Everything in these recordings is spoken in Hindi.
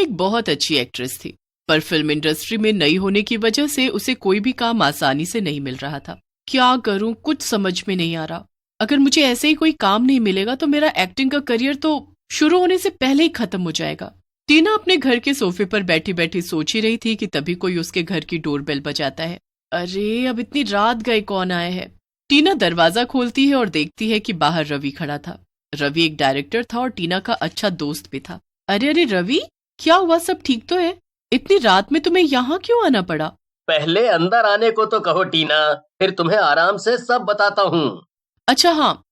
एक बहुत अच्छी एक्ट्रेस थी, पर फिल्म इंडस्ट्री में नई होने की वजह से उसे कोई भी काम आसानी से नहीं मिल रहा था। क्या करूं, कुछ समझ में नहीं आ रहा। अगर मुझे ऐसे ही कोई काम नहीं मिलेगा तो मेरा एक्टिंग का करियर तो शुरू होने से पहले ही खत्म हो जाएगा। टीना अपने घर के सोफे पर बैठी बैठी सोच ही रही थी कि तभी कोई उसके घर की डोरबेल बजाता है। अरे, अब इतनी रात गए, कौन आए है? टीना दरवाजा खोलती है और देखती है कि बाहर रवि खड़ा था। रवि एक डायरेक्टर था और टीना का अच्छा दोस्त भी था। अरे अरे रवि, क्या हुआ? सब ठीक तो है? इतनी रात में तुम्हें यहाँ क्यों आना पड़ा? पहले अंदर आने को तो कहो टीना, फिर तुम्हें आराम से सब बताता हूँ। अच्छा हाँ,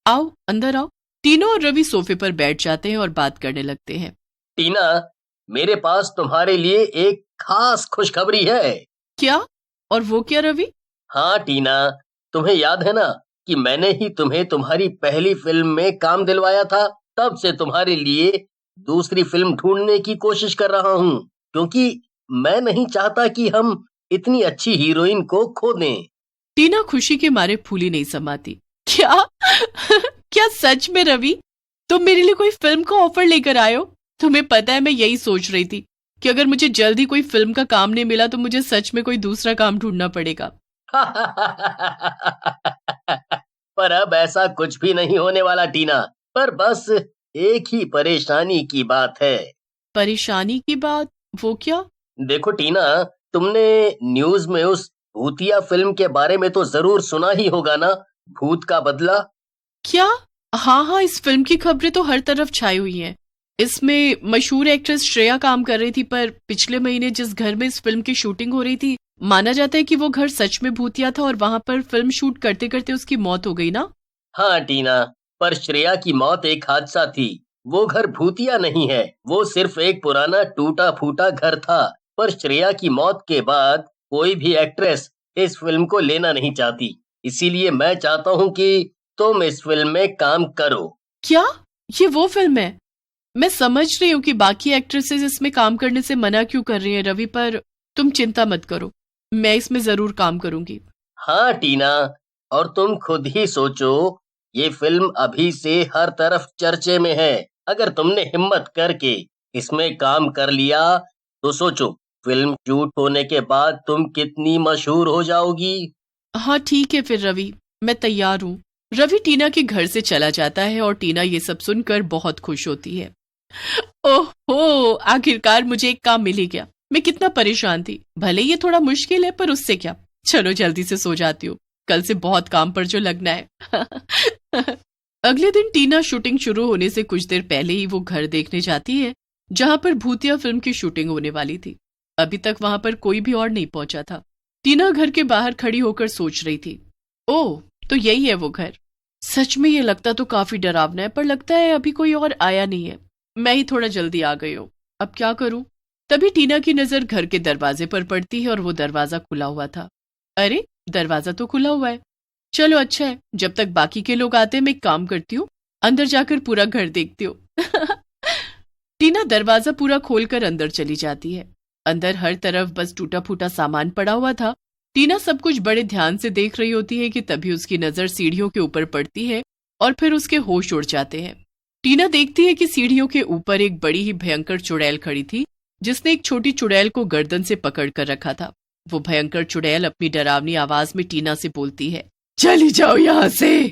आओ अंदर आओ। तीनों और रवि सोफे पर बैठ जाते हैं और बात करने लगते हैं। टीना, मेरे पास तुम्हारे लिए एक खास खुशखबरी है। क्या? और वो क्या रवि? हाँ टीना, तुम्हें याद है ना कि मैंने ही तुम्हें तुम्हारी पहली फिल्म में काम दिलवाया था। तब से तुम्हारे लिए दूसरी फिल्म ढूंढने की कोशिश कर रहा हूँ, क्योंकि मैं नहीं चाहता कि हम इतनी अच्छी हीरोइन को खो दें। टीना खुशी के मारे फूली नहीं समाती। क्या? क्या सच में रवि, तुम मेरे लिए कोई फिल्म का ऑफर लेकर आए हो? तुम्हें पता है मैं यही सोच रही थी कि अगर मुझे जल्दी कोई फिल्म का काम नहीं मिला तो मुझे सच में कोई दूसरा काम ढूंढना पड़ेगा। पर अब ऐसा कुछ भी नहीं होने वाला टीना, पर बस एक ही परेशानी की बात है। परेशानी की बात? वो क्या? देखो टीना, तुमने न्यूज में उस भूतिया फिल्म के बारे में तो जरूर सुना ही होगा ना, भूत का बदला। क्या? हाँ हाँ, इस फिल्म की खबरें तो हर तरफ छाई हुई हैं। इसमें मशहूर एक्ट्रेस श्रेया काम कर रही थी, पर पिछले महीने जिस घर में इस फिल्म की शूटिंग हो रही थी, माना जाता है कि वो घर सच में भूतिया था और वहां पर फिल्म शूट करते करते उसकी मौत हो गई ना। हाँ टीना, पर श्रेया की मौत एक हादसा थी। वो घर भूतिया नहीं है, वो सिर्फ एक पुराना टूटा फूटा घर था। पर श्रेया की मौत के बाद कोई भी एक्ट्रेस इस फिल्म को लेना नहीं चाहती, इसीलिए मैं चाहता हूँ कि तुम इस फिल्म में काम करो। क्या? ये वो फिल्म है? मैं समझ रही हूँ कि बाकी एक्ट्रेसेस इसमें काम करने से मना क्यों कर रही हैं रवि, पर तुम चिंता मत करो, मैं इसमें जरूर काम करूंगी। हाँ टीना, और तुम खुद ही सोचो, ये फिल्म अभी से हर तरफ चर्चे में है। अगर तुमने हिम्मत करके इसमें काम कर लिया तो सोचो, फिल्म शूट होने के बाद तुम कितनी मशहूर हो जाओगी। हाँ ठीक है फिर रवि, मैं तैयार हूँ। रवि टीना के घर से चला जाता है और टीना ये सब सुनकर बहुत खुश होती है। ओहो, आखिरकार मुझे एक काम मिल ही गया। मैं कितना परेशान थी, भले ये थोड़ा मुश्किल है पर उससे क्या। चलो जल्दी से सो जाती हूँ, कल से बहुत काम पर जो लगना है। अगले दिन टीना शूटिंग शुरू होने से कुछ देर पहले ही वो घर देखने जाती है जहां पर भूतिया फिल्म की शूटिंग होने वाली थी। अभी तक वहां पर कोई भी और नहीं पहुंचा था। टीना घर के बाहर खड़ी होकर सोच रही थी, ओह तो यही है वो घर। सच में ये लगता तो काफी डरावना है, पर लगता है अभी कोई और आया नहीं है। मैं ही थोड़ा जल्दी आ गई हूँ, अब क्या करूं? तभी टीना की नजर घर के दरवाजे पर पड़ती है और वो दरवाजा खुला हुआ था। अरे, दरवाजा तो खुला हुआ है। चलो अच्छा है, जब तक बाकी के लोग आते हैं मैं एक काम करती हूँ, अंदर जाकर पूरा घर देखती हूँ। टीना दरवाजा पूरा खोलकर अंदर चली जाती है। अंदर हर तरफ बस टूटा फूटा सामान पड़ा हुआ था। टीना सब कुछ बड़े ध्यान से देख रही होती है कि तभी उसकी नजर सीढ़ियों के ऊपर पड़ती है और फिर उसके होश उड़ जाते हैं। टीना देखती है कि सीढ़ियों के ऊपर एक बड़ी ही भयंकर चुड़ैल खड़ी थी, जिसने एक छोटी चुड़ैल को गर्दन से पकड़ कर रखा था। वो भयंकर चुड़ैल अपनी डरावनी आवाज में टीना से बोलती है, चली जाओ यहाँ से।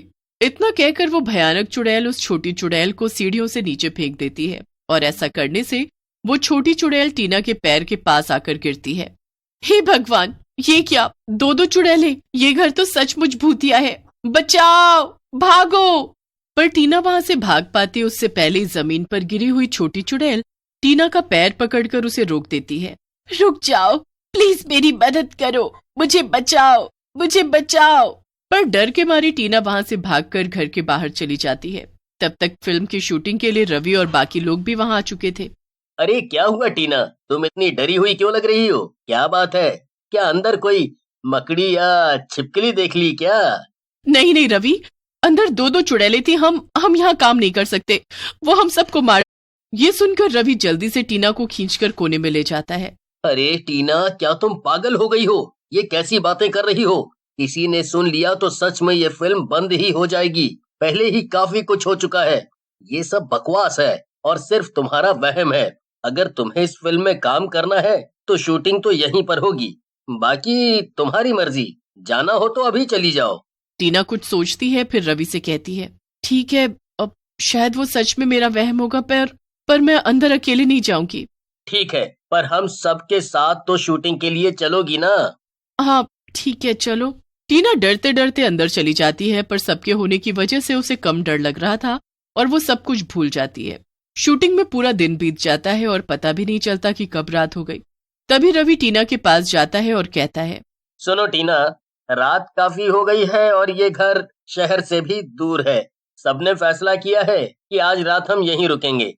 इतना कहकर वो भयानक चुड़ैल उस छोटी चुड़ैल को सीढ़ियों से नीचे फेंक देती है और ऐसा करने से वो छोटी चुड़ैल टीना के पैर के पास आकर गिरती है। हे भगवान, ये क्या? दो दो चुड़ैलें! ये घर तो सचमुच भूतिया है। बचाओ, भागो! पर टीना वहां से भाग पाती उससे पहले जमीन पर गिरी हुई छोटी चुड़ैल टीना का पैर पकड़कर उसे रोक देती है। रुक जाओ, प्लीज मेरी मदद करो, मुझे बचाओ, मुझे बचाओ। पर डर के मारी टीना वहां से भागकर घर के बाहर चली जाती है। तब तक फिल्म की शूटिंग के लिए रवि और बाकी लोग भी वहां आ चुके थे। अरे क्या हुआ टीना, तुम इतनी डरी हुई क्यों लग रही हो? क्या बात है? क्या अंदर कोई मकड़ी या छिपकली देख ली क्या? नहीं नहीं रवि, अंदर दो दो चुड़ैलें थी। हम यहाँ काम नहीं कर सकते, वो हम सबको मार। ये सुनकर रवि जल्दी से टीना को खींचकर कोने में ले जाता है। अरे टीना, क्या तुम पागल हो गई हो? ये कैसी बातें कर रही हो? किसी ने सुन लिया तो सच में ये फिल्म बंद ही हो जाएगी। पहले ही काफी कुछ हो चुका है। ये सब बकवास है और सिर्फ तुम्हारा वहम है। अगर तुम्हें इस फिल्म में काम करना है तो शूटिंग तो यहीं पर होगी, बाकी तुम्हारी मर्जी, जाना हो तो अभी चली जाओ। टीना कुछ सोचती है, फिर रवि से कहती है, ठीक है, अब शायद वो सच में मेरा वहम होगा, पर मैं अंदर अकेले नहीं जाऊंगी। ठीक है, पर हम सबके साथ तो शूटिंग के लिए चलोगी ना? हाँ ठीक है, चलो। टीना डरते डरते अंदर चली जाती है, पर सबके होने की वजह से उसे कम डर लग रहा था और वो सब कुछ भूल जाती है। शूटिंग में पूरा दिन बीत जाता है और पता भी नहीं चलता कि कब रात हो गई। तभी रवि टीना के पास जाता है और कहता है, सुनो टीना, रात काफी हो गई है और ये घर शहर से भी दूर है। सबने फैसला किया है कि आज रात हम यहीं रुकेंगे।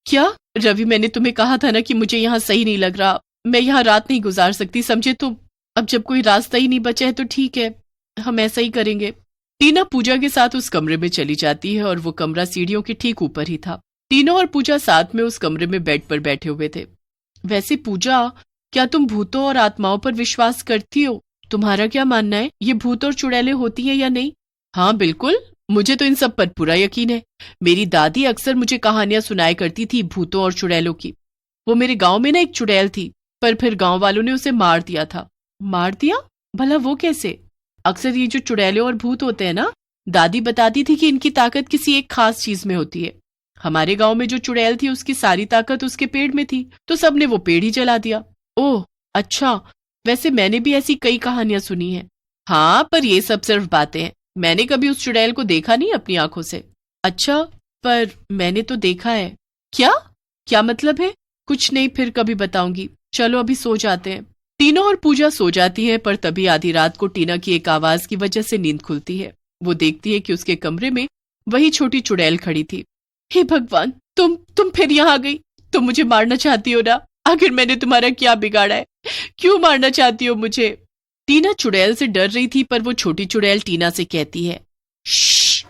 क्या रवि, मैंने तुम्हें कहा था ना कि मुझे यहाँ सही नहीं लग रहा, मैं यहाँ रात नहीं गुजार सकती, समझे? तो अब जब कोई रास्ता ही नहीं बचा है तो ठीक है, हम ऐसा ही करेंगे। टीना पूजा के साथ उस कमरे में चली जाती है और वो कमरा सीढ़ियों के ठीक ऊपर ही था। टीना और पूजा साथ में उस कमरे में बेड पर बैठे हुए थे। वैसे पूजा, क्या तुम भूतों और आत्माओं पर विश्वास करती हो? तुम्हारा क्या मानना है, ये भूत और चुड़ैलें होती हैं या नहीं? हाँ बिल्कुल, मुझे तो इन सब पर पूरा यकीन है। मेरी दादी अक्सर मुझे कहानियां सुनाया करती थी भूतों और चुड़ैलों की। वो मेरे गांव में ना एक चुड़ैल थी, पर फिर गांव वालों ने उसे मार दिया था। मार दिया? भला वो कैसे? अक्सर ये जो चुड़ैलें और भूत होते हैं ना, दादी बताती थी कि इनकी ताकत किसी एक खास चीज में होती है। हमारे गांव में जो चुड़ैल थी उसकी सारी ताकत उसके पेड़ में थी, तो सबने वो पेड़ ही जला दिया। ओह अच्छा, वैसे मैंने भी ऐसी कई कहानियां सुनी हैं। हाँ, पर ये सब सिर्फ बातें हैं, मैंने कभी उस चुड़ैल को देखा नहीं अपनी आंखों से। अच्छा, पर मैंने तो देखा है। क्या? क्या मतलब है? कुछ नहीं, फिर कभी बताऊंगी। चलो अभी सो जाते हैं। टीना और पूजा सो जाती है, पर तभी आधी रात को टीना की एक आवाज की वजह से नींद खुलती है। वो देखती है कि उसके कमरे में वही छोटी चुड़ैल खड़ी थी। हे भगवान, तुम फिर यहाँ आ गई। तुम मुझे मारना चाहती हो ना? आखिर मैंने तुम्हारा क्या बिगाड़ा है? क्यों मारना चाहती हो मुझे? टीना चुड़ैल से डर रही थी, पर वो छोटी चुड़ैल टीना से कहती है, श्श,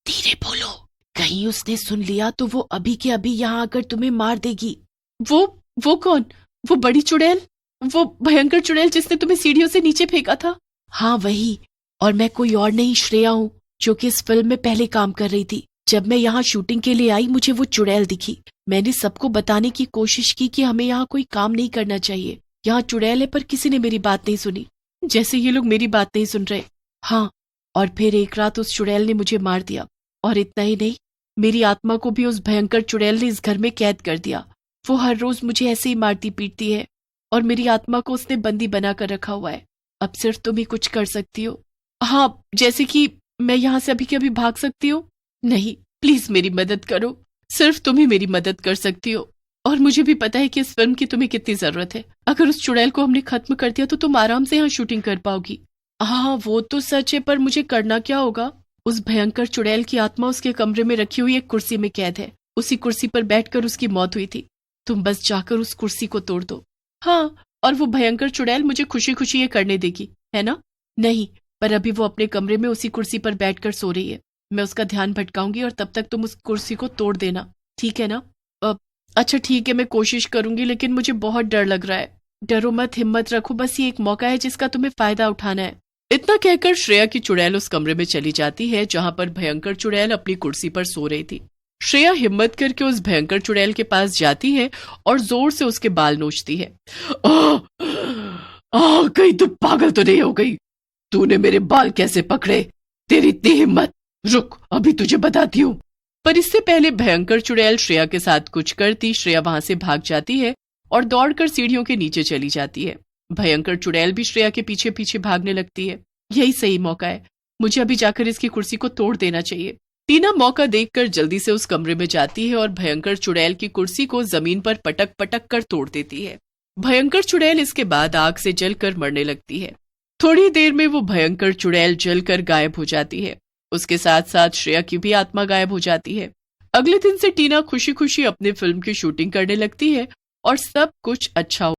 धीरे बोलो, कहीं उसने सुन लिया तो वो अभी के अभी यहाँ आकर तुम्हें मार देगी। वो कौन? वो बड़ी चुड़ैल? वो भयंकर चुड़ैल जिसने तुम्हें सीढ़ियों से नीचे फेंका था? हाँ वही, और मैं कोई और नहीं, श्रेया हूँ, जो कि इस फिल्म में पहले काम कर रही थी। जब मैं यहाँ शूटिंग के लिए आई, मुझे वो चुड़ैल दिखी। मैंने सबको बताने की कोशिश की कि हमें यहाँ कोई काम नहीं करना चाहिए, यहाँ चुड़ैल है, पर किसी ने मेरी बात नहीं सुनी, जैसे ये लोग मेरी बात नहीं सुन रहे। हाँ, और फिर एक रात उस चुड़ैल ने मुझे मार दिया, और इतना ही नहीं, मेरी आत्मा को भी उस भयंकर चुड़ैल ने इस घर में कैद कर दिया। वो हर रोज मुझे ऐसे ही मारती पीटती है, और मेरी आत्मा को उसने बंदी बना कर रखा हुआ है। अब सिर्फ तुम ही कुछ कर सकती हो। हाँ, जैसे कि मैं यहाँ से अभी के अभी भाग सकती हूँ? नहीं, प्लीज मेरी मदद करो, सिर्फ तुम ही मेरी मदद कर सकती हो। और मुझे भी पता है कि इस फिल्म की तुम्हें कितनी जरूरत है। अगर उस चुड़ैल को हमने खत्म कर दिया तो तुम आराम से यहाँ शूटिंग कर पाओगी। हाँ वो तो सच है, पर मुझे करना क्या होगा? उस भयंकर चुड़ैल की आत्मा उसके कमरे में रखी हुई एक कुर्सी में कैद है। उसी कुर्सी पर बैठकर उसकी मौत हुई थी। तुम बस जाकर उस कुर्सी को तोड़ दो। हाँ, और वो भयंकर चुड़ैल मुझे खुशी खुशी ये करने देगी, है ना? नहीं, पर अभी वो अपने कमरे में उसी कुर्सी पर बैठकर सो रही है। मैं उसका ध्यान भटकाऊंगी और तब तक तुम उस कुर्सी को तोड़ देना, ठीक है ना? अच्छा ठीक है, मैं कोशिश करूंगी, लेकिन मुझे बहुत डर लग रहा है। डरो मत, हिम्मत रखो, बस ये एक मौका है जिसका तुम्हें फायदा उठाना है। इतना कहकर श्रेया की चुड़ैल उस कमरे में चली जाती है जहां पर भयंकर चुड़ैल अपनी कुर्सी पर सो रही थी। श्रेया हिम्मत करके उस भयंकर चुड़ैल के पास जाती है और जोर से उसके बाल नोचती है। कहीं तू पागल तो नहीं हो गई? तूने मेरे बाल कैसे पकड़े? तेरी इतनी हिम्मत? रुक, अभी तुझे बताती हूँ। पर इससे पहले भयंकर चुड़ैल श्रेया के साथ कुछ करती, श्रेया वहां से भाग जाती है और दौड़कर सीढ़ियों के नीचे चली जाती है। भयंकर चुड़ैल भी श्रेया के पीछे पीछे भागने लगती है। यही सही मौका है, मुझे अभी जाकर इसकी कुर्सी को तोड़ देना चाहिए। टीना मौका देखकर जल्दी से उस कमरे में जाती है और भयंकर चुड़ैल की कुर्सी को जमीन पर पटक पटक कर तोड़ देती है। भयंकर चुड़ैल इसके बाद आग से जलकर मरने लगती है। थोड़ी देर में वो भयंकर चुड़ैल जलकर गायब हो जाती है। उसके साथ साथ श्रेया की भी आत्मा गायब हो जाती है। अगले दिन से टीना खुशी खुशी अपने फिल्म की शूटिंग करने लगती है और सब कुछ अच्छा